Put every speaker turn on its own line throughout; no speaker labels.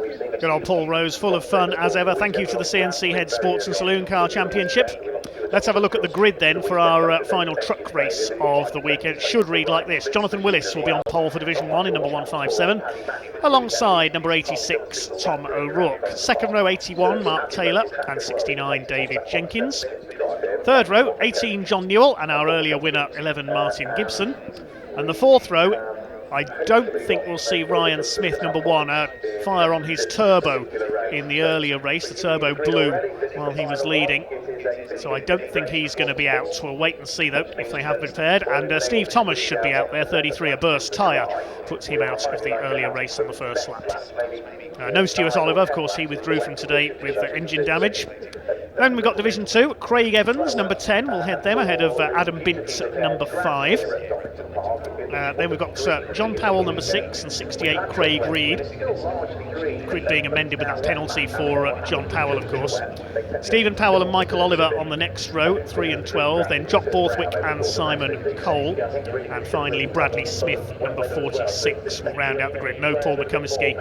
Good old Paul Rose, full of fun as ever. Thank you to the CNC Head Sports and Saloon Car Championship. Let's have a look at the grid then for our final truck race of the weekend. It should read like this. Jonathan Willis will be on pole for Division 1 in number 157, alongside number 86, Tom O'Rourke. Second row, 81, Mark Taylor, and 69, David Jenkins. Third row, 18, John Newell, and our earlier winner, 11, Martin Gibson. And the fourth row, I don't think we'll see Ryan Smith, number 1, fire on his turbo in the earlier race. The turbo blew while he was leading, so I don't think he's going to be out. We'll wait and see, though, if they have been prepared. And Steve Thomas should be out there, 33, a burst tyre puts him out of the earlier race on the first lap. No Stuart Oliver, of course, he withdrew from today with engine damage. Then we've got Division 2, Craig Evans, number 10, will head them ahead of Adam Bintz at number 5. Then we've got John Powell, number 6, and 68, Craig Reed. Grid being amended with that penalty for John Powell, of course. Stephen Powell and Michael Oliver on the next row, 3 and 12. Then Jock Borthwick and Simon Cole. And finally, Bradley Smith, number 46, will round out the grid. No Paul McCumiskey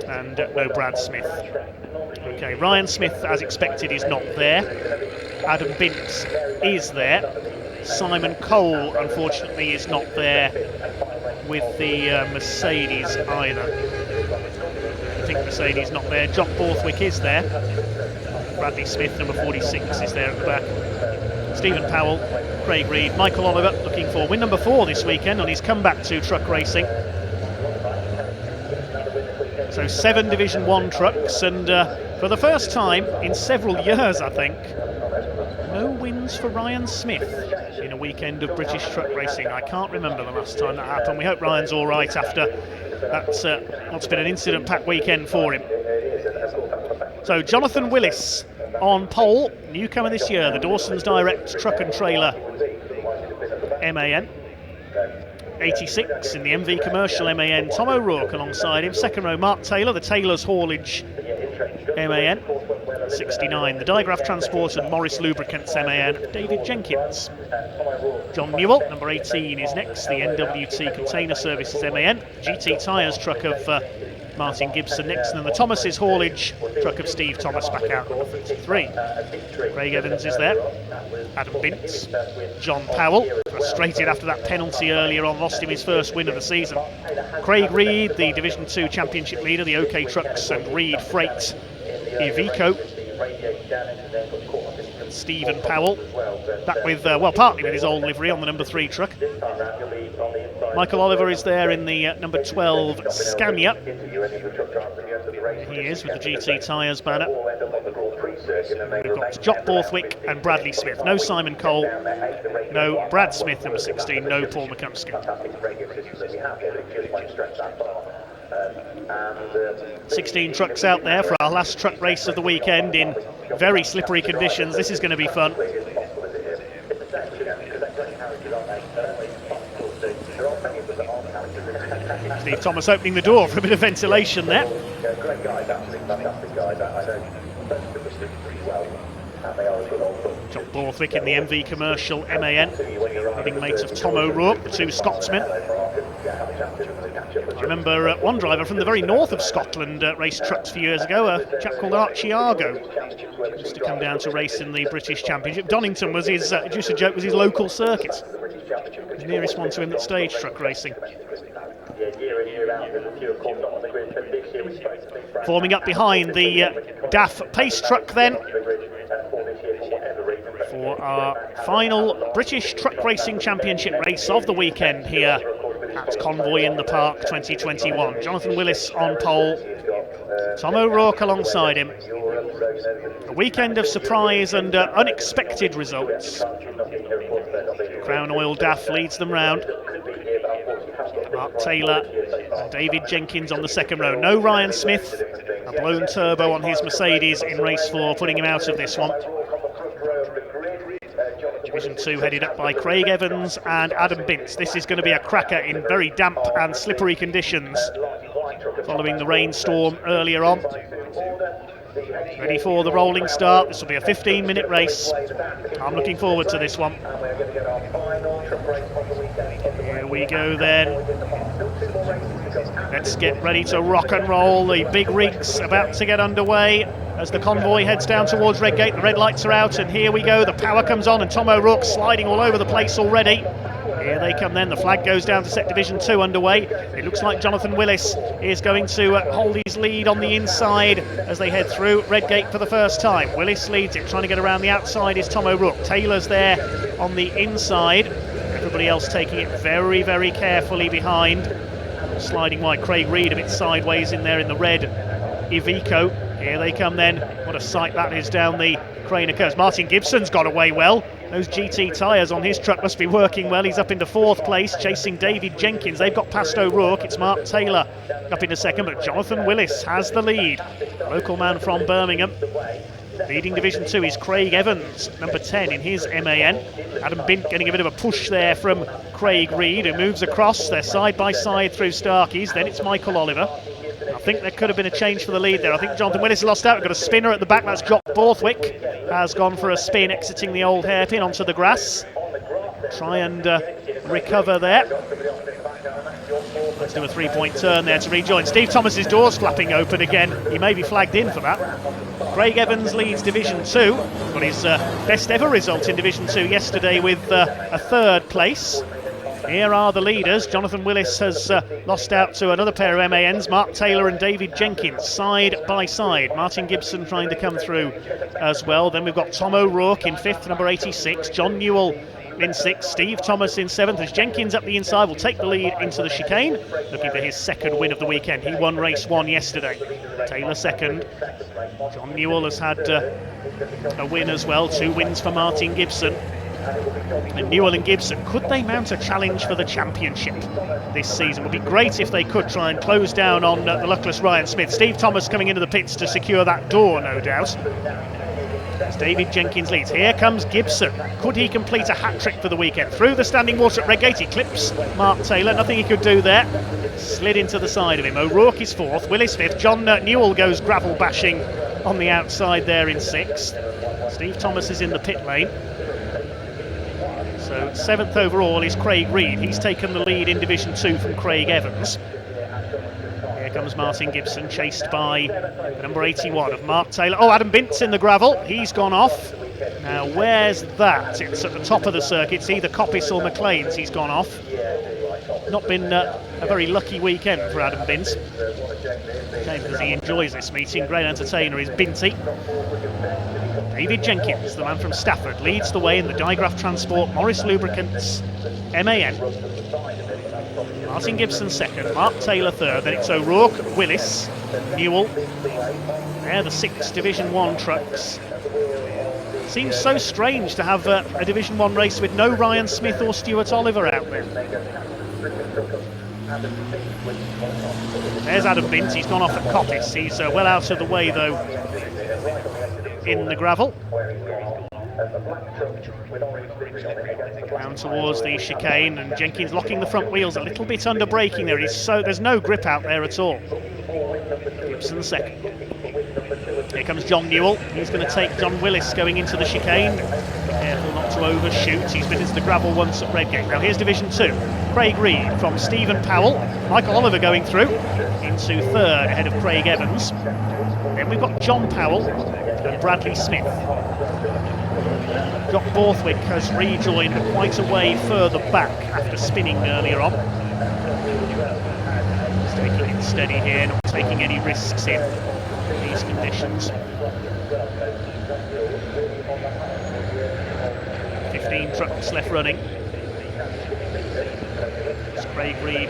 and no Brad Smith. Okay, Ryan Smith, as expected, is not there. Adam Bintz is there. Simon Cole, unfortunately, is not there with the Mercedes either. I think Mercedes not there. Jock Borthwick is there. Bradley Smith, number 46, is there at the back. Stephen Powell, Craig Reed, Michael Oliver looking for win number 4 this weekend on his comeback to truck racing. So 7 Division 1 trucks, and for the first time in several years, I think, no wins for Ryan Smith in a weekend of British truck racing. I can't remember the last time that happened. We hope Ryan's all right after that's what's been an incident-packed weekend for him. So Jonathan Willis on pole, newcomer this year, the Dawson's Direct Truck and Trailer MAN. 86 in the MV Commercial MAN, Tom O'Rourke alongside him. Second row, Mark Taylor, the Taylor's Haulage MAN. 69, the Digraph Transport and Morris Lubricants MAN, David Jenkins. John Newell, number 18, is next, the NWT Container Services MAN. GT Tyres truck of Martin Gibson next, and then the Thomas's Haulage truck of Steve Thomas back out, number 33. Craig Evans is there. Adam Bintz. John Powell, frustrated after that penalty earlier on, lost him his first win of the season. Craig Reed, the Division 2 Championship leader, the OK Trucks and Reed Freight Iveco. And Stephen Powell, back with, partly with his old livery on the number 3 truck. Michael Oliver is there in the number 12 Scania. He is with the GT Tyres banner. We've got Jock Borthwick and Bradley Smith. No Simon Cole, no Brad Smith, number 16, no Paul McCumiskey. 16 trucks out there for our last truck race of the weekend in very slippery conditions. This is going to be fun. Steve Thomas opening the door for a bit of ventilation there. Jock Borthwick in the MV Commercial MAN, running mate of Tom O'Rourke, the 2 Scotsmen. I remember one driver from the very north of Scotland raced trucks a few years ago, a chap called Archie Argo. Used to come down to race in the British Championship. Donington was his, just a joke, was his local circuit. The nearest one to him that stage truck racing. Forming up behind the DAF pace truck then for our final British Truck Racing Championship race of the weekend here at Convoy in the Park 2021. Jonathan Willis on pole, Tom O'Rourke alongside him. A weekend of surprise and unexpected results. Crown Oil DAF leads them round. Mark Taylor and David Jenkins on the second row. No Ryan Smith, a blown turbo on his Mercedes in race 4, putting him out of this one. Division 2 headed up by Craig Evans and Adam Bintz. This is going to be a cracker in very damp and slippery conditions following the rainstorm earlier on. Ready for the rolling start. This will be a 15-minute race. I'm looking forward to this one. Here we go then. Let's get ready to rock and roll. The big rig's about to get underway as the convoy heads down towards Redgate. The red lights are out, and here we go. The power comes on, and Tom O'Rourke sliding all over the place already. Here they come then. The flag goes down to set Division 2 underway. It looks like Jonathan Willis is going to hold his lead on the inside as they head through Redgate for the first time. Willis leads it. Trying to get around the outside is Tom O'Rourke. Taylor's there on the inside. Everybody else taking it very, very carefully behind. Sliding wide. Craig Reed a bit sideways in there in the red Iveco. Here they come then. What a sight that is down the Craner Curves. Martin Gibson's got away well. Those GT tyres on his truck must be working well. He's up into 4th place, chasing David Jenkins. They've got past O'Rourke. It's Mark Taylor up into 2nd, but Jonathan Willis has the lead. Local man from Birmingham. Leading Division 2 is Craig Evans, number 10 in his MAN. Adam Bint getting a bit of a push there from Craig Reed, who moves across. They're side by side through Starkeys. Then it's Michael Oliver. I think there could have been a change for the lead there. I think Jonathan Willis lost out. We've got a spinner at the back. That's Jock Borthwick. Has gone for a spin, exiting the old hairpin onto the grass. Try and recover there. Let's do a 3-point turn there to rejoin. Steve Thomas's door's flapping open again. He may be flagged in for that. Craig Evans leads Division 2. Got his best ever result in Division 2 yesterday with a 3rd place. Here are the leaders. Jonathan Willis has lost out to another pair of MANs, Mark Taylor and David Jenkins, side by side. Martin Gibson trying to come through as well. Then we've got Tom O'Rourke in 5th, number 86. John Newell in 6th. Steve Thomas in 7th. As Jenkins up the inside will take the lead into the chicane, looking for his 2nd win of the weekend. He won race 1 yesterday. Taylor 2nd. John Newell has had a win as well. 2 wins for Martin Gibson. And Newell and Gibson, could they mount a challenge for the championship this season? It would be great if they could try and close down on the luckless Ryan Smith. Steve Thomas coming into the pits to secure that door, no doubt. As David Jenkins leads. Here comes Gibson. Could he complete a hat-trick for the weekend? Through the standing water at Redgate, he clips Mark Taylor. Nothing he could do there. Slid into the side of him. O'Rourke is 4th, Willis 5th. John Newell goes gravel bashing on the outside there in 6th. Steve Thomas is in the pit lane. So 7th overall is Craig Reed. He's taken the lead in Division 2 from Craig Evans. Here comes Martin Gibson, chased by number 81 of Mark Taylor. Oh, Adam Bint's in the gravel. He's gone off. Now, where's that? It's at the top of the circuit. It's either Coppice or McLean's he's gone off. Not been a very lucky weekend for Adam Bint. Okay, because he enjoys this meeting. Great entertainer is Binty. David Jenkins, the man from Stafford, leads the way in the Digraph Transport Morris Lubricants MAN. Martin Gibson 2nd, Mark Taylor 3rd, then it's O'Rourke, Willis, Newell. They're the 6 Division 1 trucks. Seems so strange to have a Division 1 race with no Ryan Smith or Stuart Oliver out there. There's Adam Bint, he's gone off at Coppice. He's well out of the way though in the gravel. Down towards the chicane, and Jenkins locking the front wheels a little bit under braking there. There's no grip out there at all. Gibson 2nd. Here comes John Newell. He's going to take John Willis going into the chicane. Be careful not to overshoot. He's been into the gravel once at Redgate. Now here's Division 2. Craig Reed from Stephen Powell. Michael Oliver going through into 3rd ahead of Craig Evans. Then we've got John Powell and Bradley Smith. Jock Borthwick has rejoined quite a way further back after spinning earlier on. He's taking it steady here, not taking any risks in these conditions. 15 trucks left running. It's Craig Reed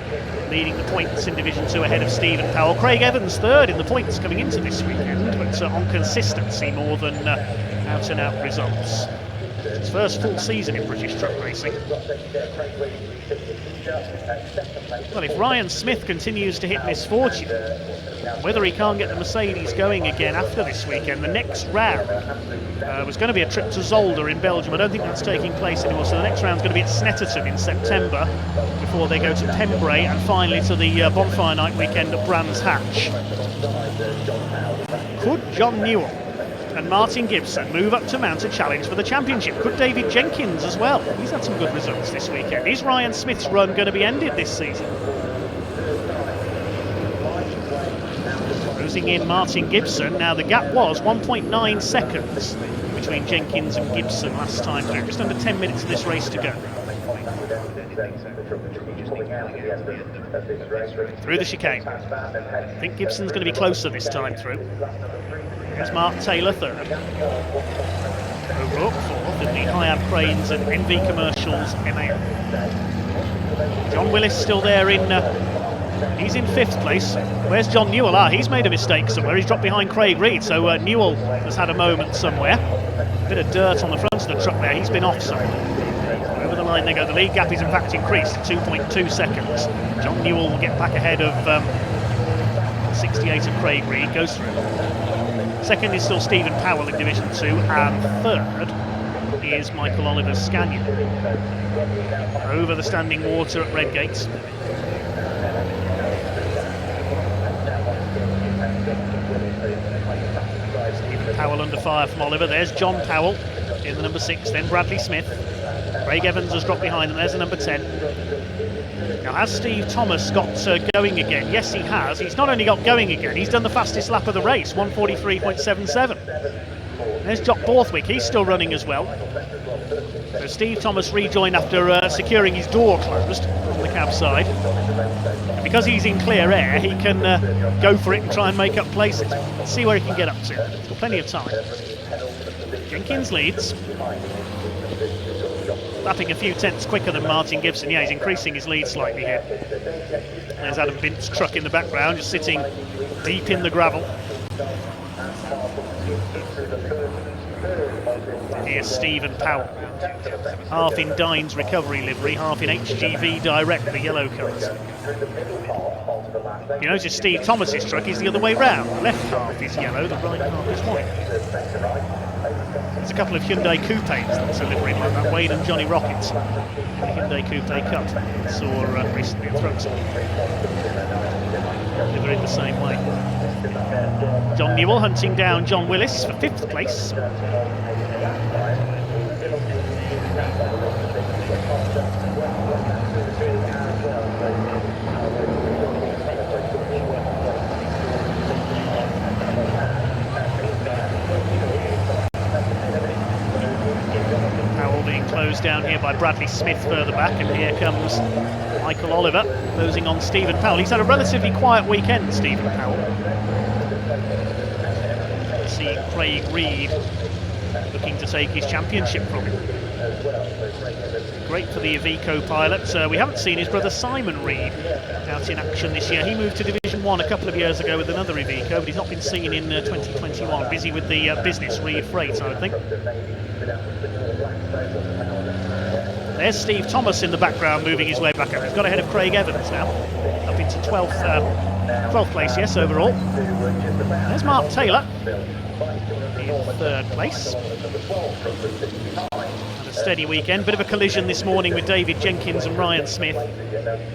leading the points in Division 2 ahead of Stephen Powell. Craig Evans 3rd in the points coming into this weekend, but on consistency more than out-and-out results. His first full season in British truck racing. Well, if Ryan Smith continues to hit misfortune, whether he can't get the Mercedes going again after this weekend, the next round was going to be a trip to Zolder in Belgium. I don't think that's taking place anymore, so the next round is going to be at Snetterton in September before they go to Pembrey and finally to the Bonfire Night weekend at Brands Hatch. Could John Newell and Martin Gibson move up to mount a challenge for the championship? Could David Jenkins as well? He's had some good results this weekend. Is Ryan Smith's run going to be ended this season? closing in Martin Gibson. Now the gap was 1.9 seconds between Jenkins and Gibson last time through. Just under 10 minutes of this race to go. Through the chicane. I think Gibson's going to be closer this time through. There's Mark Taylor third. O'Rourke fourth in the Hiab Cranes and NV Commercials MAN. John Willis still there in... he's in 5th place. Where's John Newell? He's made a mistake somewhere. He's dropped behind Craig Reed, so Newell has had a moment somewhere. A bit of dirt on the front of the truck there. He's been off somewhere. Over the line they go. The lead gap is in fact increased to 2.2 seconds. John Newell will get back ahead of 68 of Craig Reed. Goes through. Second is still Stephen Powell in Division 2, and third is Michael Oliver's Scanion. Over the standing water at Redgate. Stephen Powell under fire from Oliver. There's John Powell in the number 6, then Bradley Smith. Craig Evans has dropped behind them. There's the number 10. Now, has Steve Thomas got going again? Yes, he has. He's not only got going again, he's done the fastest lap of the race, 1:43.77. There's Jock Borthwick. He's still running as well. So Steve Thomas rejoined after securing his door closed on the cab side. Because he's in clear air, he can go for it and try and make up places. Let's see where he can get up to. He's got plenty of time. Jenkins leads. Lapping a few tenths quicker than Martin Gibson. Yeah, he's increasing his lead slightly here. There's Adam Bint's truck in the background, just sitting deep in the gravel. And here's Stephen Powell. Half in Dines recovery livery, half in HGV Direct, the yellow colours. You notice Steve Thomas's truck is the other way round. The left half is yellow, the right half is white. There's a couple of Hyundai Coupes that's a livery like that. Wade and Johnny Rockets. The Hyundai Coupe Cup. Saw recently at Thruxton. Liveried the same way. John Newell hunting down John Willis for 5th place. Closed down here by Bradley Smith further back, and here comes Michael Oliver closing on Stephen Powell. He's had a relatively quiet weekend, Stephen Powell. See Craig Reed looking to take his championship from him. Great for the Iveco pilot. We haven't seen his brother Simon Reed out in action this year. He moved to Division 1 a couple of years ago with another Iveco, but he's not been seen in 2021. Busy with the business Reed Freight, I would think. There's Steve Thomas in the background moving his way back up. He's got ahead of Craig Evans now, up into 12th place, yes, overall. There's Mark Taylor in 3rd place. And a steady weekend. Bit of a collision this morning with David Jenkins and Ryan Smith,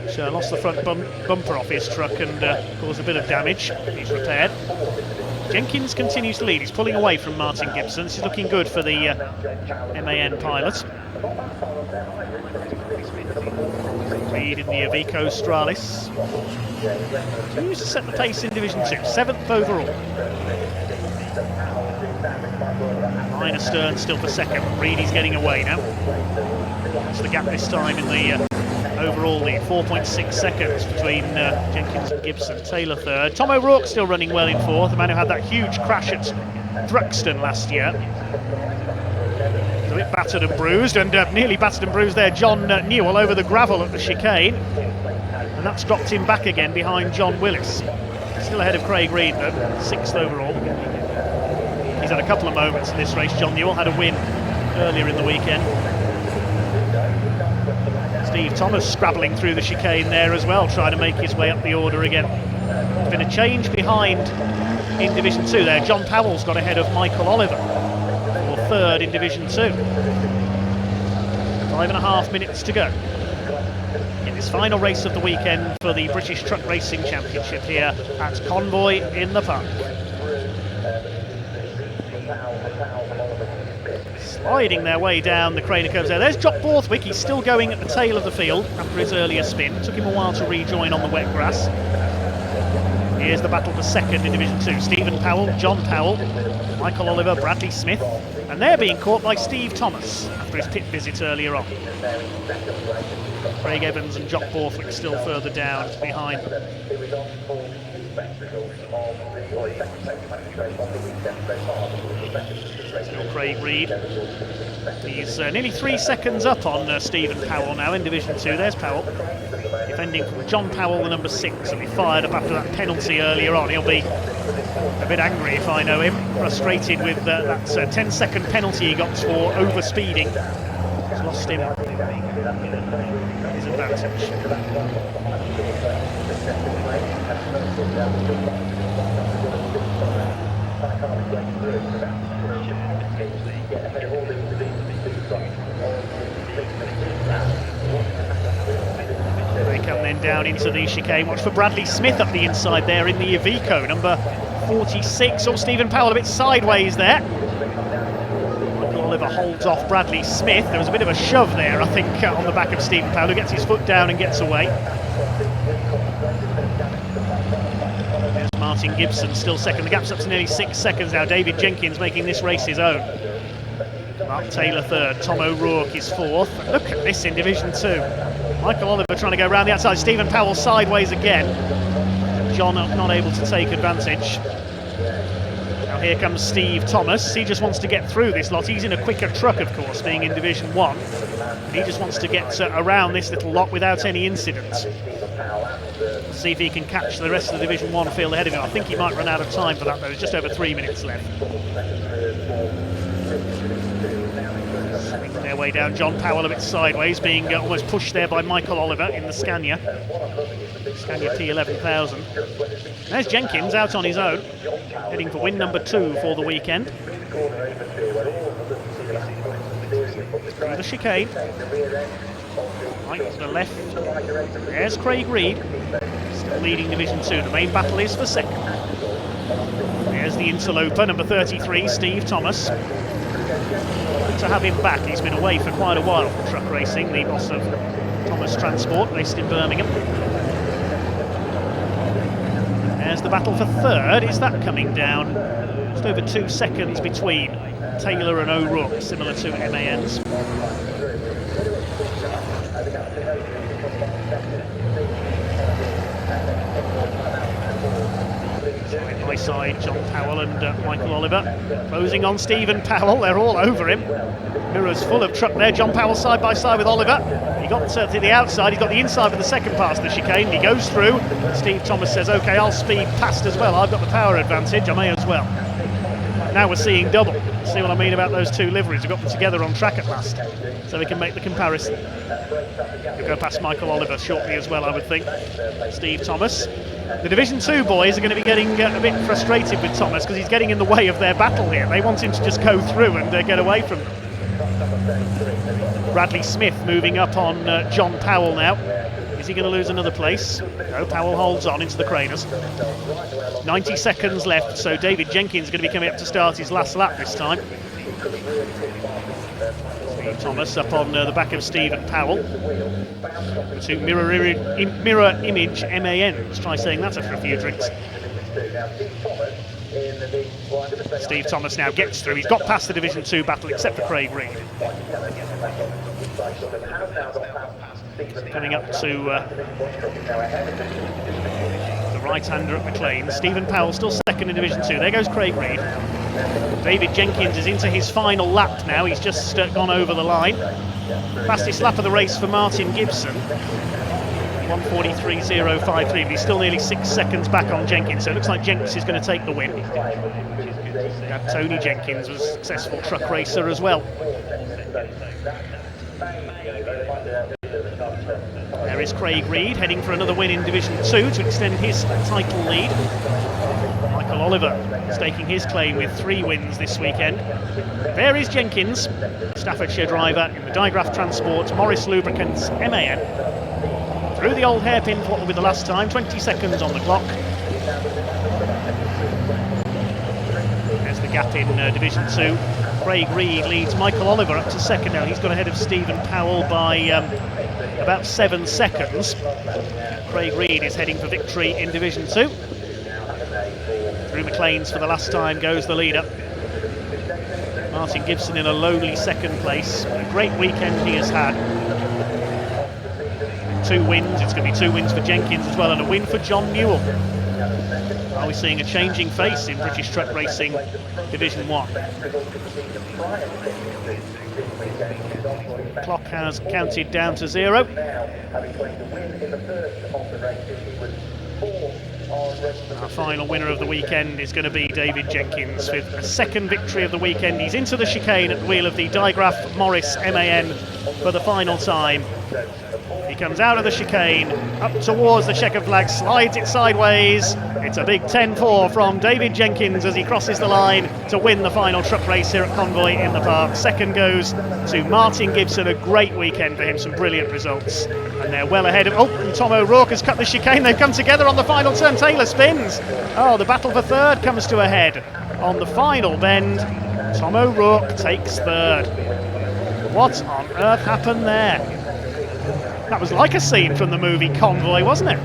which lost the front bumper off his truck and caused a bit of damage. He's repaired. Jenkins continues to lead. He's pulling away from Martin Gibson. This is looking good for the MAN pilot. Reed in the Iveco Stralis. Continues to set the pace in Division 2. 7th overall. Ryan Stern still for 2nd. Reed is getting away now. That's the gap this time in the overall lead. 4.6 seconds between Jenkins and Gibson. Taylor 3rd. Tom O'Rourke still running well in 4th. The man who had that huge crash at Thruxton last year. He's a bit battered and bruised, and nearly battered and bruised there. John Newell over the gravel at the chicane. And that's dropped him back again behind John Willis. Still ahead of Craig Reed though, 6th overall. He's had a couple of moments in this race. John Newell had a win earlier in the weekend. Steve Thomas scrabbling through the chicane there as well, trying to make his way up the order again. There's been a change behind in Division 2 there. John Powell's got ahead of Michael Oliver for 3rd in Division 2. 5.5 minutes to go in this final race of the weekend for the British Truck Racing Championship here at Convoy in the Park. Sliding their way down the Craner curves there. There's Jock Borthwick. He's still going at the tail of the field after his earlier spin. Took him a while to rejoin on the wet grass. Here's the battle for second in Division 2. Stephen Powell, John Powell, Michael Oliver, Bradley Smith, and they're being caught by Steve Thomas after his pit visit earlier on. Craig Evans and Jock Borthwick still further down behind. Still Craig Reed. He's nearly 3 seconds up on Stephen Powell now in Division 2. There's Powell, defending from John Powell, the number 6, and he fired up after that penalty earlier on. He'll be a bit angry if I know him, frustrated with that 10-second penalty he got for overspeeding. He's lost him his advantage. They come then down into the chicane. Watch for Bradley Smith up the inside there in the Iveco, number 46. Oh, Stephen Powell a bit sideways there. Michael Oliver holds off Bradley Smith. There was a bit of a shove there, I think, on the back of Stephen Powell, who gets his foot down and gets away. There's Martin Gibson still second. The gap's up to nearly 6 seconds now. David Jenkins making this race his own. Mark Taylor third. Tom O'Rourke is fourth. Look at this in Division 2. Michael Oliver trying to go around the outside. Stephen Powell sideways again. John not able to take advantage. Now here comes Steve Thomas. He just wants to get through this lot. He's in a quicker truck, of course, being in Division 1. He just wants to get around this little lot without any incidents. Let's see if he can catch the rest of the Division 1 field ahead of him. I think he might run out of time for that, though. There's just over 3 minutes left. Their way down, John Powell a bit sideways, being almost pushed there by Michael Oliver in the Scania T11000. There's Jenkins out on his own, heading for win number 2 for the weekend. Through the chicane, right to the left, there's Craig Reed, still leading Division 2. The main battle is for second. There's the interloper, number 33, Steve Thomas. Good to have him back. He's been away for quite a while from truck racing, the boss of Thomas Transport, based in Birmingham. There's the battle for third. Is that coming down? Just over 2 seconds between Taylor and O'Rourke, similar to MAN's. Side by side, John Powell and Michael Oliver closing on Stephen Powell. They're all over him. Mirrors full of truck there. John Powell side by side with Oliver. He got to the outside. He's got the inside for the second pass of the chicane. He goes through. Steve Thomas says, OK, I'll speed past as well. I've got the power advantage. I may as well. Now we're seeing double. See what I mean about those two liveries? We've got them together on track at last, so we can make the comparison. We'll go past Michael Oliver shortly as well, I would think. Steve Thomas. The Division 2 boys are going to be getting a bit frustrated with Thomas because he's getting in the way of their battle here. They want him to just go through and get away from them. Bradley Smith moving up on John Powell now. Is he going to lose another place? No, Powell holds on into the Craners. 90 seconds left, so David Jenkins is going to be coming up to start his last lap this time. Steve Thomas up on the back of Stephen Powell. To Mirror Image MAN. Let's try saying that after a few drinks. Steve Thomas now gets through. He's got past the Division 2 battle, except for Craig Reed. Coming up to the right-hander at McLean. Stephen Powell still second in Division 2. There goes Craig Reed. David Jenkins is into his final lap now. He's just gone over the line. Fastest lap of the race for Martin Gibson. 1:43.053, but he's still nearly 6 seconds back on Jenkins, so it looks like Jenkins is going to take the win. Tony Jenkins was a successful truck racer as well. There is Craig Reed heading for another win in Division 2 to extend his title lead. Michael Oliver staking his claim with 3 wins this weekend. There is Jenkins, Staffordshire driver in the Digraph Transport Morris Lubricants MAN. Through the old hairpin for what will be the last time, 20 seconds on the clock. There's the gap in Division 2. Craig Reed leads Michael Oliver up to second now. He's got ahead of Stephen Powell by about 7 seconds. Craig Reed is heading for victory in Division 2. Plains for the last time goes the leader. Martin Gibson in a lowly second place. A great weekend he has had. 2 wins, it's going to be 2 wins for Jenkins as well, and a win for John Newell. Are we seeing a changing face in British Truck Racing Division 1? Clock has counted down to 0. Our final winner of the weekend is going to be David Jenkins with a second victory of the weekend. He's into the chicane at the wheel of the Digraph Morris MAN for the final time. He comes out of the chicane, up towards the checkered flag, slides it sideways. It's a big 10-4 from David Jenkins as he crosses the line to win the final truck race here at Convoy in the Park. Second goes to Martin Gibson, a great weekend for him, some brilliant results. And they're well ahead of... Oh, and Tom O'Rourke has cut the chicane. They've come together on the final turn. Taylor spins. Oh, the battle for third comes to a head on the final bend. Tom O'Rourke takes third. What on earth happened there? That was like a scene from the movie Convoy, wasn't it?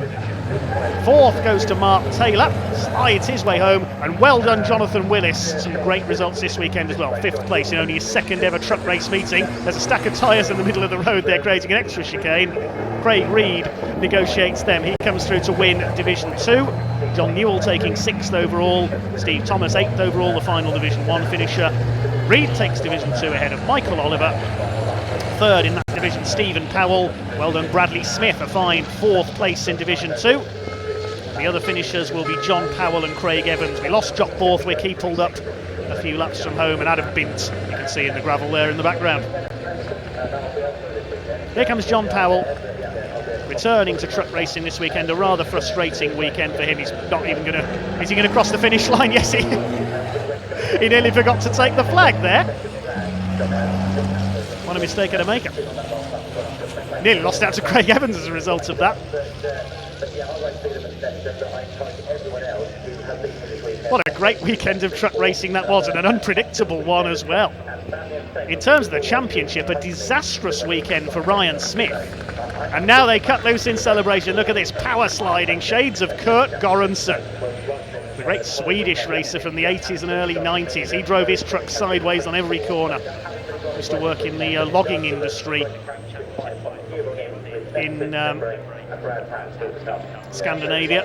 Fourth goes to Mark Taylor, slides his way home, and well done Jonathan Willis. Some great results this weekend as well. 5th place in only his 2nd ever truck race meeting. There's a stack of tyres in the middle of the road there creating an extra chicane. Craig Reed negotiates them. He comes through to win Division 2. John Newell taking 6th overall. Steve Thomas 8th overall, the final Division 1 finisher. Reed takes Division 2 ahead of Michael Oliver. 3rd in that division, Stephen Powell. Well done Bradley Smith, a fine 4th place in Division 2. The other finishers will be John Powell and Craig Evans. We lost Jock Borthwick, he pulled up a few laps from home, and Adam Bint, you can see in the gravel there in the background. Here comes John Powell, returning to truck racing this weekend. A rather frustrating weekend for him. He's not even going to... Is he going to cross the finish line? Yes, he nearly forgot to take the flag there. What a mistake at a maker. Nearly lost out to Craig Evans as a result of that. What a great weekend of truck racing that was, and an unpredictable one as well. In terms of the championship, a disastrous weekend for Ryan Smith. And now they cut loose in celebration. Look at this power sliding, shades of Kurt Göransson. The great Swedish racer from the 80s and early 90s. He drove his truck sideways on every corner. Used to work in the logging industry in Scandinavia.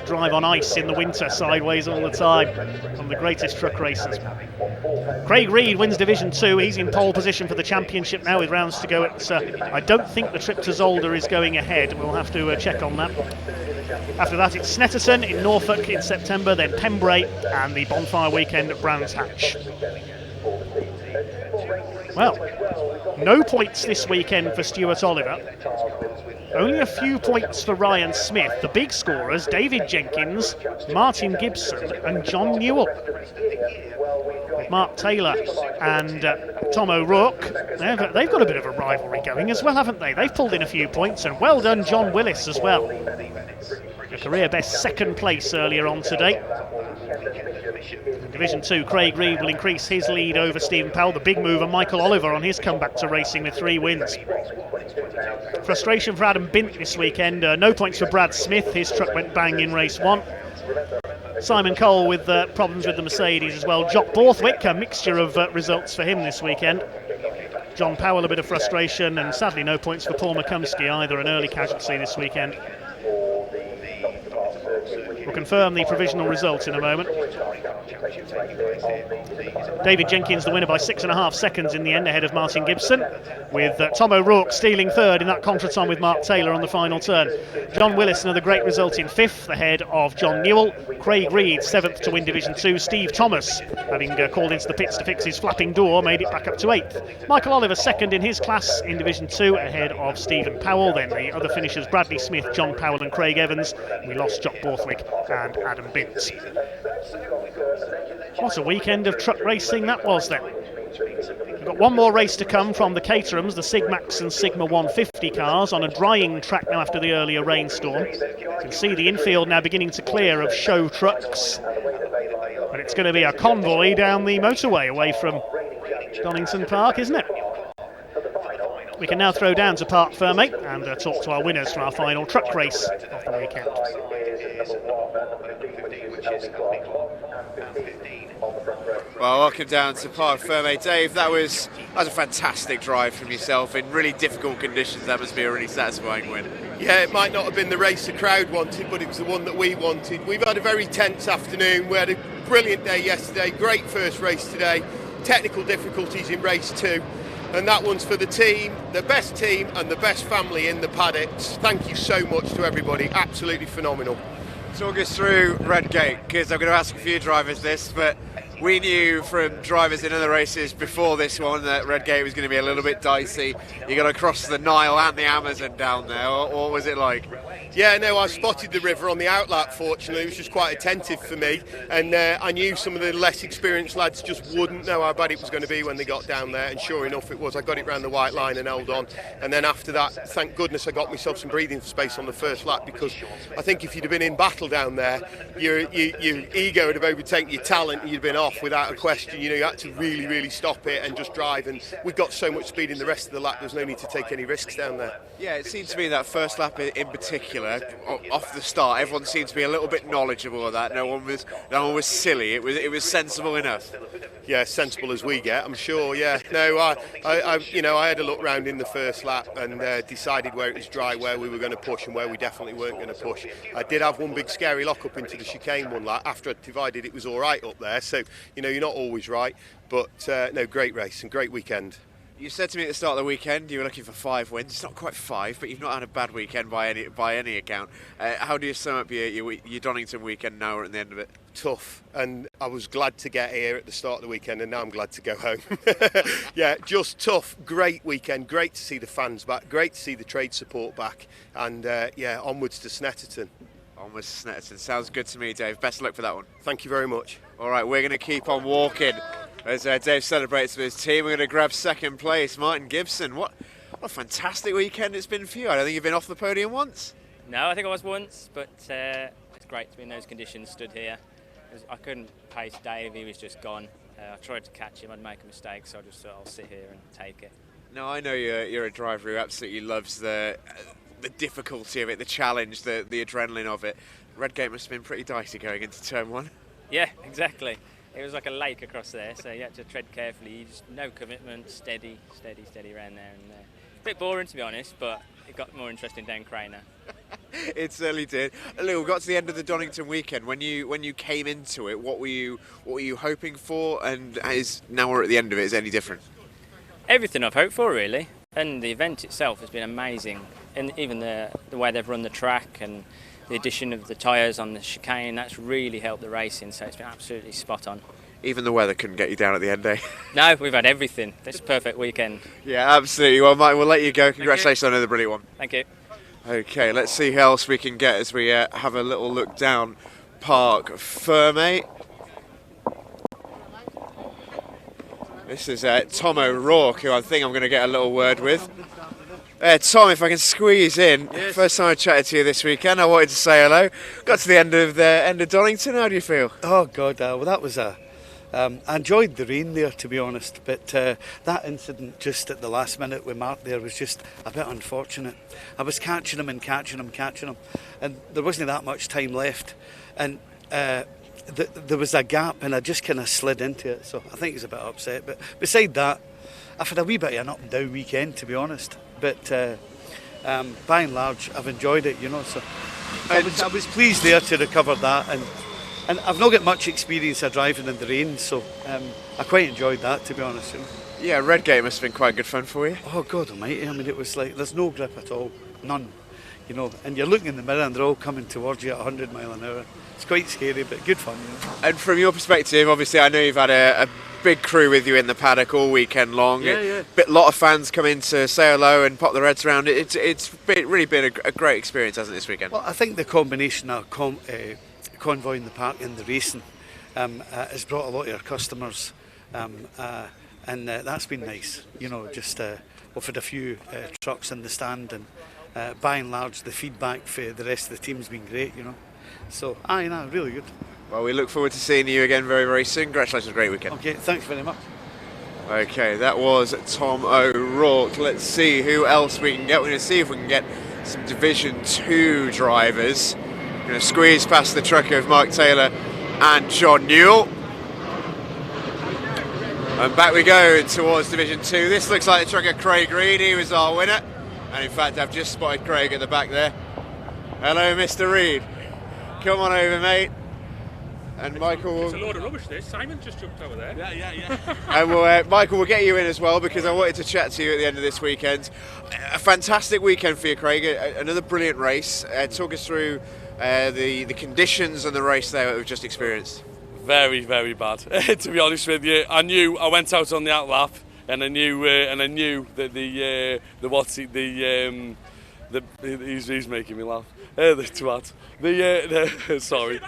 Drive on ice in the winter, sideways all the time. One of the greatest truck racers. Craig Reed wins Division 2. He's in pole position for the championship now with rounds to go. I don't think the trip to Zolder is going ahead. We'll have to check on that. After that, it's Snetterton in Norfolk in September, then Pembrey, and the bonfire weekend at Brands Hatch. Well, no points this weekend for Stuart Oliver. Only a few points for Ryan Smith. The big scorers, David Jenkins, Martin Gibson and John Newell. With Mark Taylor and Tom O'Rourke, they've got a bit of a rivalry going as well, haven't they? They've pulled in a few points, and well done John Willis as well. A career best 2nd place earlier on today. In Division 2, Craig Reed will increase his lead over Stephen Powell. The big mover, Michael Oliver, on his comeback to racing with 3 wins. Frustration for Adam Bint this weekend. No points for Brad Smith. His truck went bang in race 1. Simon Cole with problems with the Mercedes as well. Jock Borthwick, a mixture of results for him this weekend. John Powell, a bit of frustration, and sadly no points for Paul McCumsky either, an early casualty this weekend. We'll confirm the provisional result in a moment. David Jenkins the winner by 6.5 seconds in the end, ahead of Martin Gibson, with Tom O'Rourke stealing 3rd in that contretemps with Mark Taylor on the final turn. John Willis, another great result in 5th, ahead of John Newell. Craig Reed 7th to win Division 2. Steve Thomas, having called into the pits to fix his flapping door, made it back up to 8th. Michael Oliver 2nd in his class in Division 2, ahead of Stephen Powell. Then the other finishers, Bradley Smith, John Powell and Craig Evans. We lost Jock Borthwick and Adam Bint. What a weekend of truck racing that was then. We've got one more race to come from the Caterhams, the Sigmax and Sigma 150 cars, on a drying track now after the earlier rainstorm. You can see the infield now beginning to clear of show trucks. But it's going to be a convoy down the motorway away from Donington Park, isn't it? We can now throw down to Parc Fermé and talk to our winners for our final truck race of the weekend.
Well, welcome down to Parc Fermé. Dave, that was a fantastic drive from yourself in really difficult conditions. That must be a really satisfying win.
Yeah, it might not have been the race the crowd wanted, but it was the one that we wanted. We've had a very tense afternoon. We had a brilliant day yesterday, great first race today, technical difficulties in race 2, and that one's for the team, the best team and the best family in the paddocks. Thank you so much to everybody, absolutely phenomenal.
Talk us through Redgate, because I'm going to ask a few drivers this, but we knew from drivers in other races before this one that Redgate was going to be a little bit dicey. You got to cross the Nile and the Amazon down there. What was it like?
Yeah, no, I spotted the river on the outlet, fortunately, which was quite attentive for me, and I knew some of the less experienced lads just wouldn't know how bad it was going to be when they got down there, and sure enough it was. I got it round the white line and held on, and then after that, thank goodness I got myself some breathing space on the first lap, because I think if you'd have been in battle down there, your ego would have overtaken your talent and you'd have been off without a question. You know, you had to really, really stop it and just drive, and we got so much speed in the rest of the lap, there's no need to take any risks down there.
Yeah, it seemed to me that first lap in particular, off the start, everyone seemed to be a little bit knowledgeable of that. No one was silly. It was sensible enough.
Yeah, sensible as we get, I'm sure. Yeah, no, I had a look round in the first lap and decided where it was dry, where we were going to push and where we definitely weren't going to push. I did have one big scary lock up into the chicane one lap. After I divided, it was all right up there. So you're not always right, but no, great race and great weekend.
You said to me at the start of the weekend you were looking for 5 wins. It's not quite 5, but you've not had a bad weekend by any account. How do you sum up your Donington weekend now we're at the end of it?
Tough, and I was glad to get here at the start of the weekend, and now I'm glad to go home. Yeah, just tough. Great weekend, great to see the fans back, great to see the trade support back, and yeah, onwards to Snetterton.
Onwards to Snetterton. Sounds good to me, Dave. Best of luck for that one.
Thank you very much.
All right, we're going to keep on walking as Dave celebrates with his team. We're going to grab second place, Martin Gibson. What a fantastic weekend it's been for you. I don't think you've been off the podium once.
No, I think I was once, but it's great to be in those conditions, stood here. I couldn't pace Dave, he was just gone. I tried to catch him, I'd make a mistake, so I just thought I'll sit here and take it.
No, I know you're a driver who absolutely loves the difficulty of it, the challenge, the adrenaline of it. Redgate must have been pretty dicey going into turn 1.
Yeah, exactly. It was like a lake across there, so you had to tread carefully. You just no commitment, steady around there. And a bit boring, to be honest, but it got more interesting down Craner.
It certainly did. Lou, we got to the end of the Donington weekend. When you came into it, what were you hoping for? And now we're at the end of it, is it any different?
Everything I've hoped for, really. And the event itself has been amazing, and even the way they've run the track and the addition of the tyres on the chicane, that's really helped the racing, so it's been absolutely spot on.
Even the weather couldn't get you down at the end, eh?
No, we've had everything. This is a perfect weekend.
Yeah, absolutely. Well, Martin, we'll let you go. Congratulations on another brilliant one.
Thank you.
Okay, let's see who else we can get as we have a little look down Parc Fermé. This is Tom O'Rourke, who I think I'm going to get a little word with. Tom, if I can squeeze in, yes. First time I chatted to you this weekend, I wanted to say hello. Got to the end of Donington, how do you feel?
Oh God, well that was I enjoyed the rain there, to be honest, but that incident just at the last minute with Mark there was just a bit unfortunate. I was catching him, and there wasn't that much time left, and there was a gap and I just kind of slid into it, so I think he's a bit upset. But beside that, I've had a wee bit of an up and down weekend, to be honest. But by and large, I've enjoyed it, so I was pleased there to recover that, and I've not got much experience of driving in the rain, so I quite enjoyed that, to be honest.
Yeah, Redgate must have been quite good fun for you.
Oh God almighty, I mean, it was like there's no grip at all, none, and you're looking in the mirror and they're all coming towards you at 100 mile an hour. It's quite scary, but good fun.
And from your perspective, obviously I know you've had a big crew with you in the paddock all weekend long.
Yeah.
A lot of fans come in to say hello and pop their heads around. It's really been a great experience, hasn't it, this weekend?
Well, I think the combination of convoying the park and the racing has brought a lot of our customers, and that's been nice. Just offered a few trucks in the stand, and by and large the feedback for the rest of the team's been great. So really good.
Well, we look forward to seeing you again very, very soon. Congratulations on a great weekend.
Okay, thanks very much.
Okay, that was Tom O'Rourke. Let's see who else we can get. We're going to see if we can get some Division 2 drivers Going to squeeze past the truck of Mark Taylor and John Newell. And back we go towards Division 2. This looks like the truck of Craig Reed. He was our winner. And in fact, I've just spotted Craig at the back there. Hello, Mr. Reed. Come on over, mate. And Michael...
It's a load of rubbish, this. Simon just jumped over there.
Yeah. And Michael, we'll get you in as well, because I wanted to chat to you at the end of this weekend. A fantastic weekend for you, Craig. Another brilliant race. Talk us through the conditions and the race there that we've just experienced.
Very, very bad. To be honest with you, I went out on the out lap, and I knew that he's making me laugh. The twat. Sorry.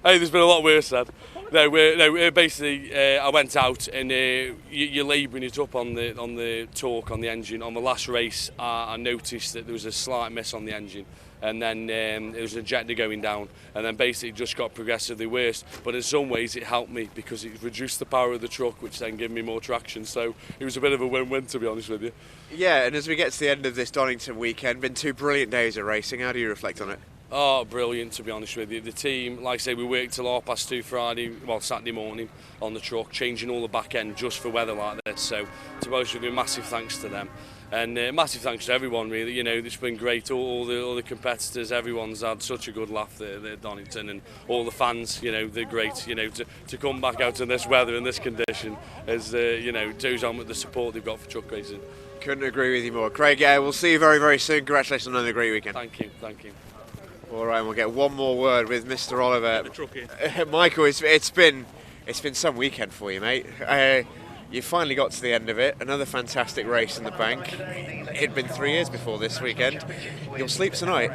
Hey, there's been a lot worse said. Basically, I went out and you're labouring it up on the torque on the engine. On the last race, I noticed that there was a slight miss on the engine, and then there was an ejector going down, and then basically it just got progressively worse. But in some ways, it helped me because it reduced the power of the truck, which then gave me more traction. So it was a bit of a win-win, to be honest with you.
Yeah, and as we get to the end of this Donington weekend, been 2 brilliant days of racing. How do you reflect on it?
Oh, brilliant, to be honest with you. The team, like I say, we worked till 2:30 Saturday morning on the truck, changing all the back end just for weather like this. So, to be honest with you, massive thanks to them. And massive thanks to everyone, really. You know, it's been great. All the competitors, everyone's had such a good laugh there at Donington, and all the fans, you know, they're great. You know, to come back out in this weather, in this condition, as you know, goes on with the support they've got for truck racing.
Couldn't agree with you more. Craig, we'll see you very, very soon. Congratulations on another great weekend.
Thank you.
All right, we'll get one more word with Mr. Oliver. Michael, it's been some weekend for you, mate. You finally got to the end of it. Another fantastic race in the bank. It'd been 3 years before this weekend. You'll sleep tonight.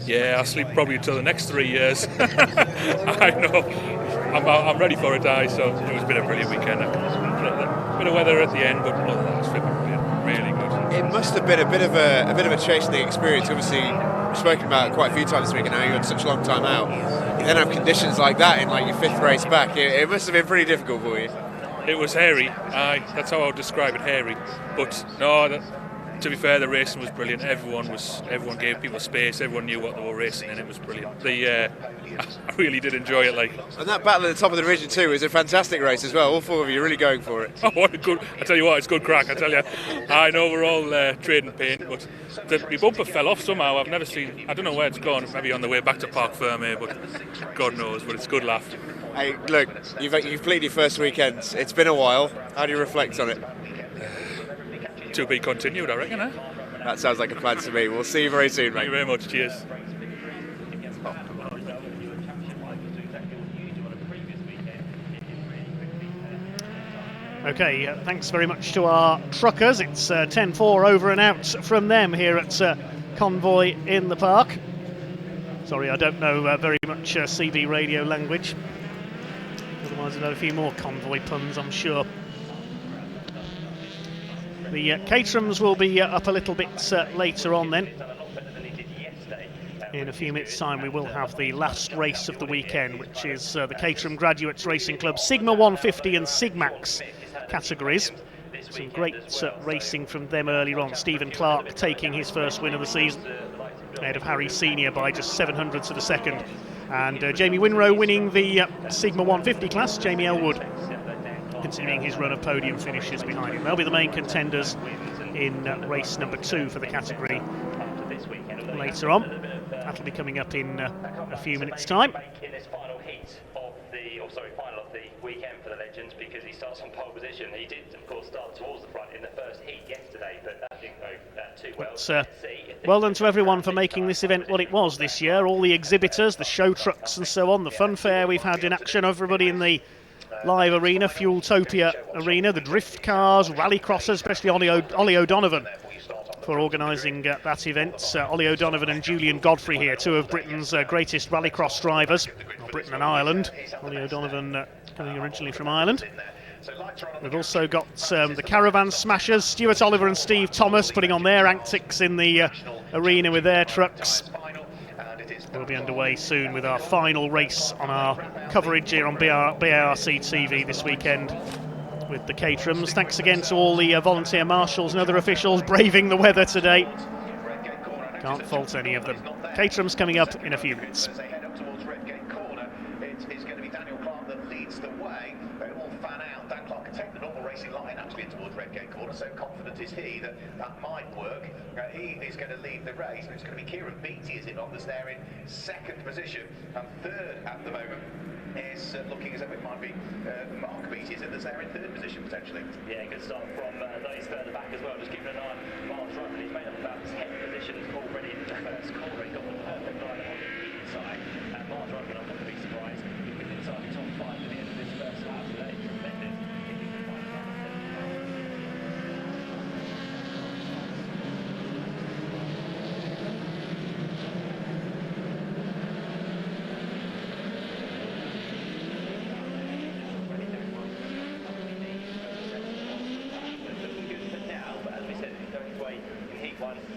Yeah, I'll sleep probably until the next 3 years. I know. I'm ready for a die, so it's been a brilliant weekend. A bit of weather at the end, but other than that, it's been really good.
It must have been a bit of a chastening experience. Obviously, we've spoken about it quite a few times this week, and now you had such a long time out. You then have conditions like that in like your 5th race back. It must have been pretty difficult for you.
It was hairy. That's how I would describe it, hairy. But no, to be fair, the racing was brilliant. Everyone gave people space. Everyone knew what they were racing, and it was brilliant. I really did enjoy it.
And that battle at the top of the division too was a fantastic race as well. All 4 of you really going for it.
Oh, what a good! I tell you what, it's good crack. I tell you, I know we're all trading paint, but the bumper fell off somehow. I've never seen. I don't know where it's gone. Maybe on the way back to Park Ferme, but God knows. But it's a good laugh.
Hey, look, you've played your first weekend. It's been a while. How do you reflect on it?
To be continued, I reckon, eh?
That sounds like a plan to me. We'll see you very soon, mate.
Thank you very much. Cheers.
Okay, thanks very much to our truckers. It's 10-4 over and out from them here at Convoy in the Park. Sorry, I don't know very much CB radio language. Otherwise I'd have a few more Convoy puns, I'm sure. The Caterhams will be up a little bit later on then. In a few minutes' time we will have the last race of the weekend, which is the Caterham Graduates Racing Club Sigma 150 and Sigmax categories. Some great racing from them earlier on. Stephen Clark taking his first win of the season, ahead of Harry Senior by just 700ths of a second. And Jamie Winrow winning the Sigma 150 class. Jamie Elwood continuing his run of podium finishes behind him. They'll be the main contenders in race number 2 for the category later on. That'll be coming up in a few minutes' time.
In this final heat of final of the weekend for the Legends, because he starts from pole position. He did, of course, start towards the front in the first heat yesterday, but that didn't go too well.
Well done to everyone for making this event what it was this year. All the exhibitors, the show trucks and so on, the fun fair we've had in action, everybody in the live arena, Fueltopia arena, the drift cars, rallycrossers, especially Ollie O'Donovan for organising that event. Ollie O'Donovan and Julian Godfrey here, 2 of Britain's greatest rallycross drivers, or Britain and Ireland. Ollie O'Donovan coming originally from Ireland. We've also got the Caravan Smashers, Stuart Oliver and Steve Thomas putting on their antics in the arena with their trucks. We'll be underway soon with our final race on our coverage here on BARC TV this weekend with the Caterhams. Thanks again to all the volunteer marshals and other officials braving the weather today. Can't fault any of them. Caterham's coming up in a few minutes.
As they head up towards Redgate Corner, it is going to be Daniel Clark that leads the way. They all fan out. Dan Clark can take the normal racing line actually towards Redgate Corner, so confident is he that that might work. He is going to lead the race. It's going to be Kieran Beattie, is it not, that's there in second position, and third at the moment is looking as if it might be Mark Beattie, is it, that's there in third position potentially.
Yeah, good start from those further back as well. Just keeping an eye on Miles Ruffin. He's made up about 10 positions already in the first corner. He got the perfect line on the inside. And Miles Ruffin, I'm not going to be surprised if he's inside the top 5 at the end of this first half today. Tremendous.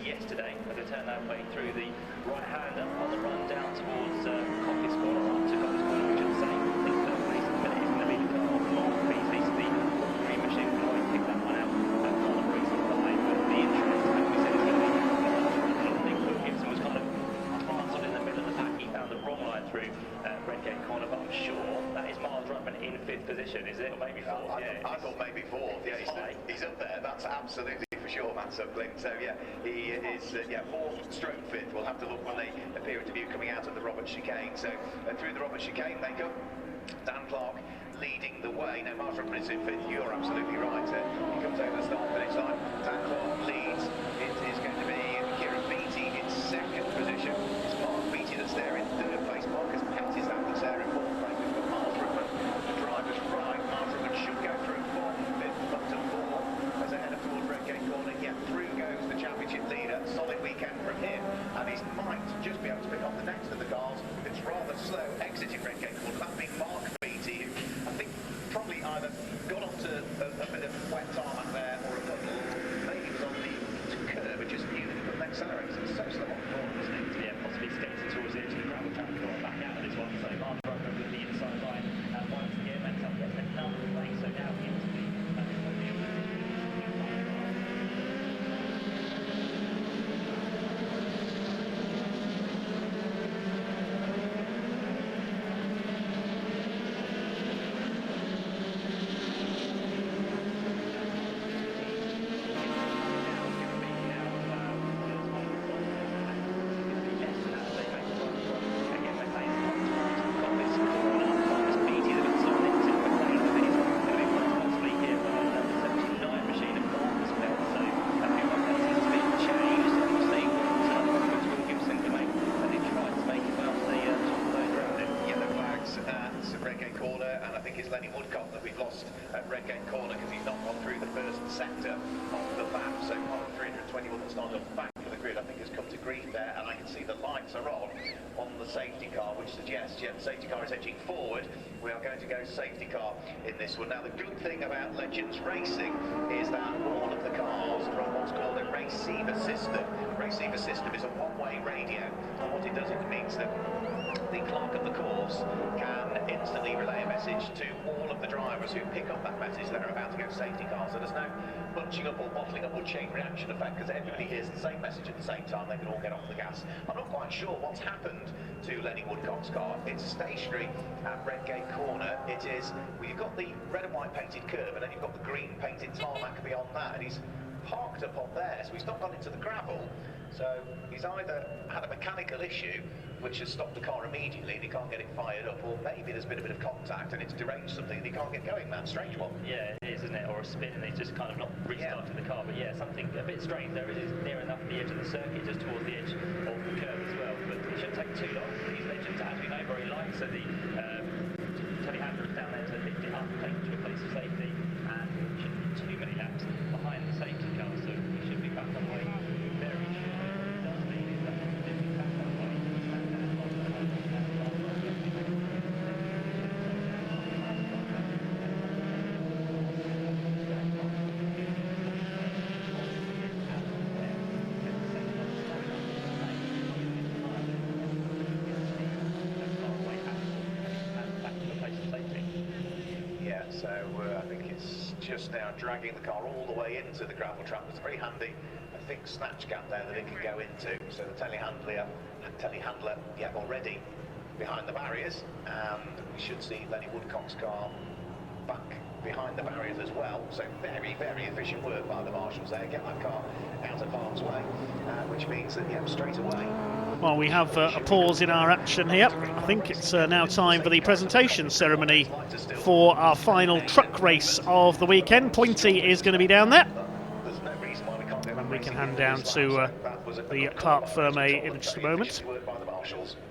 Yesterday, as they turned that way through the right-hander on the run down towards Coffee's Corner, up to Coffee's Corner, which is the same. I think third place at the minute is going to be the car of Mark Beattie, the green machine. Can always pick that one out on the racing line. But the interest, as we said, is going to be I think Gibson was kind of planted in the middle of the pack. He found the wrong line through Redgate Corner, but I'm sure that is Miles Ruffin in fifth position, is it? Or maybe fourth?
I thought maybe fourth. Yeah, he's up there. That's absolutely for sure, Matt Suckling. So yeah, he is fourth stroke fifth. We'll have to look when they appear to view coming out of the Robert Chicane. So through the Robert Chicane they go. Dan Clark leading the way. Now Miles Ruffin is in fifth. You're absolutely right. He comes over the start finish line. Dan Clark leads. It is going to be Kieran Beattie in second position. It's Mark Beattie that's there in third place. Marcus Pettis that's there in fourth place. We've got Miles Ruffin, the driver's right. Miles Ruffin should go through fourth, fifth, up to fourth as they head up towards Redgate Corner. Yeah, through goes the championship leader. Solid weekend from him, and he might just be able to pick up the next of the cars. It's rather slow exiting Redgate Corner. That being Mark Beattie, who I think probably either got onto a bit of wet tarmac there or a puddle. Maybe was on the curb and just knew that he couldn't accelerate. It's so slow on the corner, isn't it?
Yeah, possibly skating towards the edge of the gravel trap. Got back out of this one. So Miles Ruffin with the inside line, and once again makes up yet another place. So now into the sector of the lap. So car 321 that started off the back of the grid, I think has come to grief there, and I can see the lights are on the safety car, which suggests, yeah, the safety car is edging forward. We are going to go safety car in this one. Now, the good thing about Legends Racing is that all of the cars are on what's called a receiver system. Receiver system is a one-way radio, and what it does, it means that the clerk of the course can instantly relay a message to all of the drivers who pick up that message that are about to go safety car. So there's no bunching up or bottling up or chain reaction effect, because everybody hears the same message at the same time. They can all get off the gas. I'm not quite sure what's happened to Lenny Woodcock's car. It's stationary at Redgate Corner. It is, well, you've got the red and white painted curb, and then you've got the green painted tarmac beyond that, and he's parked up on there, so he's not gone into the gravel. So he's either had a mechanical issue which has stopped the car immediately and he can't get it fired up, or maybe there's been a bit of contact and it's deranged something and he can't get going. That strange one. Yeah, it is, isn't it? Or a spin and he's just kind of not restarting the car. But yeah, something a bit strange there. It is near enough the edge of the circuit, just towards the edge of the curve as well. But it shouldn't take too long. These Legends, as we know, very light. So the telehandler is down there to lift it up, take it to a place of safety, and it shouldn't be too many laps behind the safety car. So we should be back on the way very shortly. It does mean is that we should be back on the way.
So I think it's just now dragging the car all the way into the gravel trap. It's very handy thick snatch gap there that it can go into. So the telehandler, already behind the barriers, and we should see Lenny Woodcock's car back behind the barriers as well. So very, very efficient work by the marshals there. Get that car out of harm's way, which means that straight away.
Well, we have a pause in our action here. I think it's now time for the presentation ceremony for our final truck race of the weekend. Pointy is going to be down there, and we can hand down to the Parc Fermé in just a moment.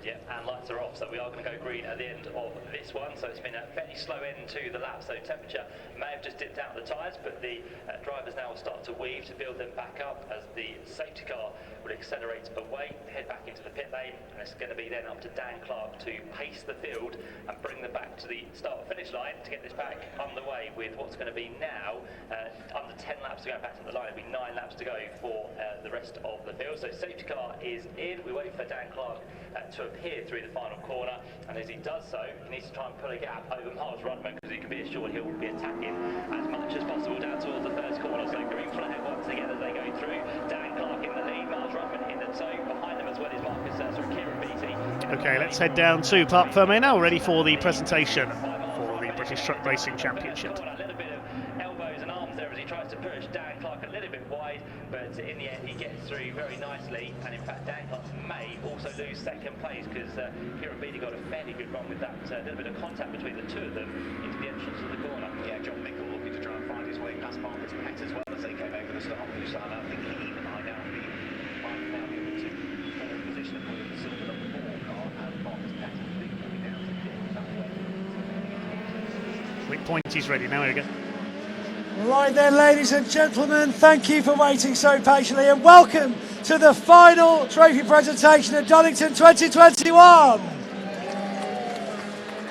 Yeah, and lights are off, so we are going to go green at the end of this one. So it's been a fairly slow end to the lap, so temperature may have just dipped out the tyres, but the drivers now will start to weave to build them back up as the safety car will accelerate away, head back into the pit lane, and it's going to be then up to Dan Clark to pace the field and bring them back to the start-finish line to get this back underway with what's going to be now under 10 laps to go back to the line. It'll be 9 laps to go for the rest of the field. So safety car is in. We're waiting for Dan Clark to appear through the final corner, and as he does so, he needs to try and pull a gap over Miles Rudman, because he can be assured he'll be attacking as much as possible down towards the first corner. So green flag once again as they go through. Dan Clark in the lead, Miles Rudman in the tow. Behind them as well is Marcus Kieran Beattie.
Okay, let's head down to Parc Fermé now, ready for the presentation for the British Truck Racing Championship.
A little bit of elbows and arms there as he tries to push Dan Clark a little bit wide, but in the end he gets through very nicely, and in fact Dan Clark may also lose second place, because Kieran Beattie got a fairly good run with that little bit of contact between the two of them into the entrance of the corner.
Yeah, John Mickle looking to try and find his way past Marcus Pett as well as they came over the start-finish line. I think he might now be able to hold position of the silver number 4 car, and Marcus Pett will be coming down to the that way.
I think Pointy's ready now, here we go.
Right then, ladies and gentlemen, thank you for waiting so patiently, and welcome to the final trophy presentation at Donington 2021.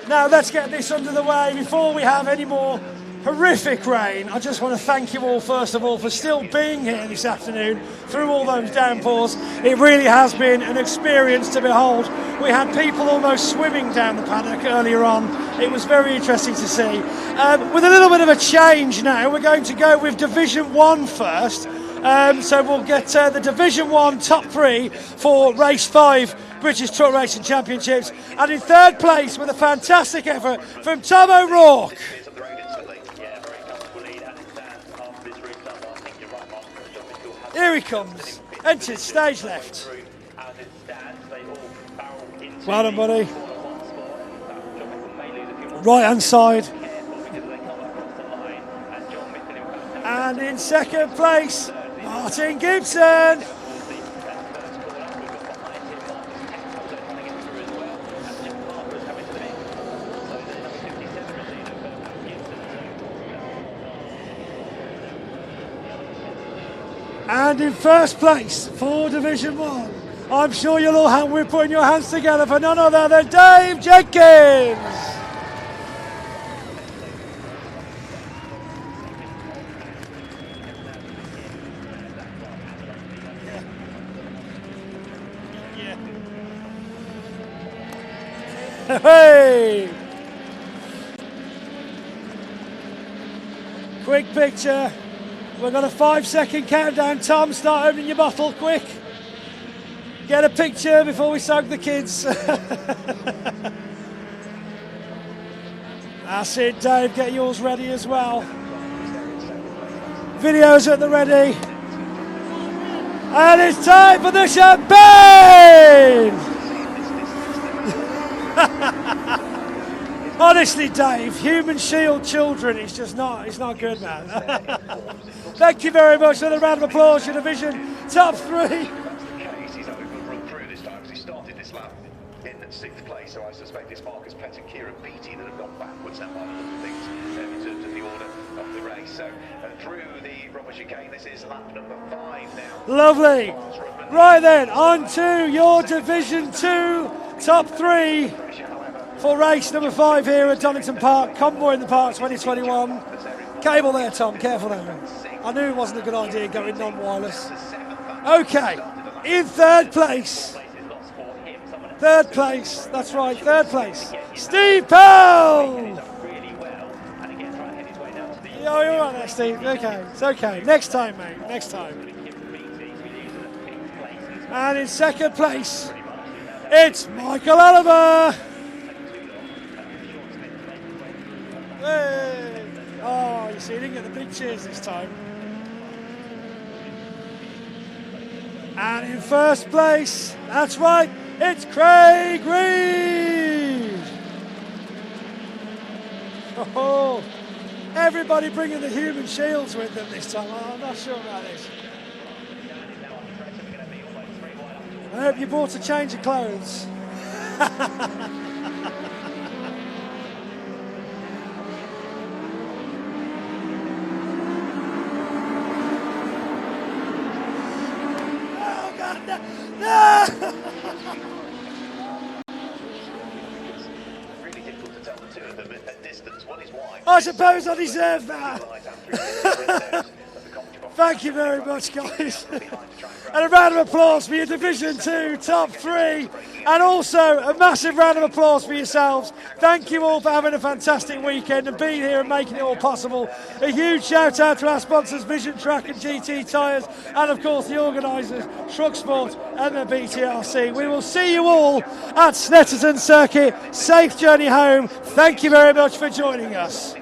Now let's get this under the way before we have any more horrific rain. I just want to thank you all first of all for still being here this afternoon through all those downpours. It really has been an experience to behold. We had people almost swimming down the paddock earlier on. It was very interesting to see. With a little bit of a change now, we're going to go with Division 1 first. So we'll get the Division 1 top 3 for Race 5 British Truck Racing Championships. And in third place, with a fantastic effort from Tom O'Rourke. Here he comes, entered stage left. Well done, buddy. Right hand side. And in second place, Martin Gibson. And in first place for Division 1, I'm sure you'll all we're putting your hands together for none other than Dave Jenkins. Hey! Quick picture. We've got a 5-second countdown. Tom, start opening your bottle, quick. Get a picture before we soak the kids. That's it, Dave. Get yours ready as well. Videos at the ready. And it's time for the champagne! Honestly, Dave, human shield children, it's not good, man. Thank you very much for the round of applause, your division top 3.
He's had a good run through this time as he started this lap in 6th place, so I suspect it's Marcus Pett and Kieran Beattie that have gone backwards now by the look of things in terms of the order of the race. So through the rubber chicane, this is lap number 5 now.
Lovely. Right then, on to your Division 2 top 3 for race number 5 here at Donington Park, Convoy in the Park 2021. Cable there, Tom, careful there. I knew it wasn't a good idea going non-wireless. Okay, in third place, that's right, third place, Steve Pell! Oh, you're right there, Steve, okay, it's okay, next time, mate, next time. And in second place, it's Michael Oliver. Hey. Oh, you see, he didn't get the big cheers this time. And in first place, that's right, it's Craig Reed. Oh, everybody bringing the human shields with them this time. Oh, I'm not sure about this. I hope you bought a change of clothes. Oh God, no!
Really difficult to tell the two of them at distance. One is wide.
I suppose I deserve that. Thank you very much, guys. And a round of applause for your Division 2 top 3, and also a massive round of applause for yourselves. Thank you all for having a fantastic weekend and being here and making it all possible. A huge shout out to our sponsors Vision Track and GT Tyres, and of course the organisers Shrug Sport and the BTRC. We will see you all at Snetterton Circuit. Safe journey home. Thank you very much for joining us.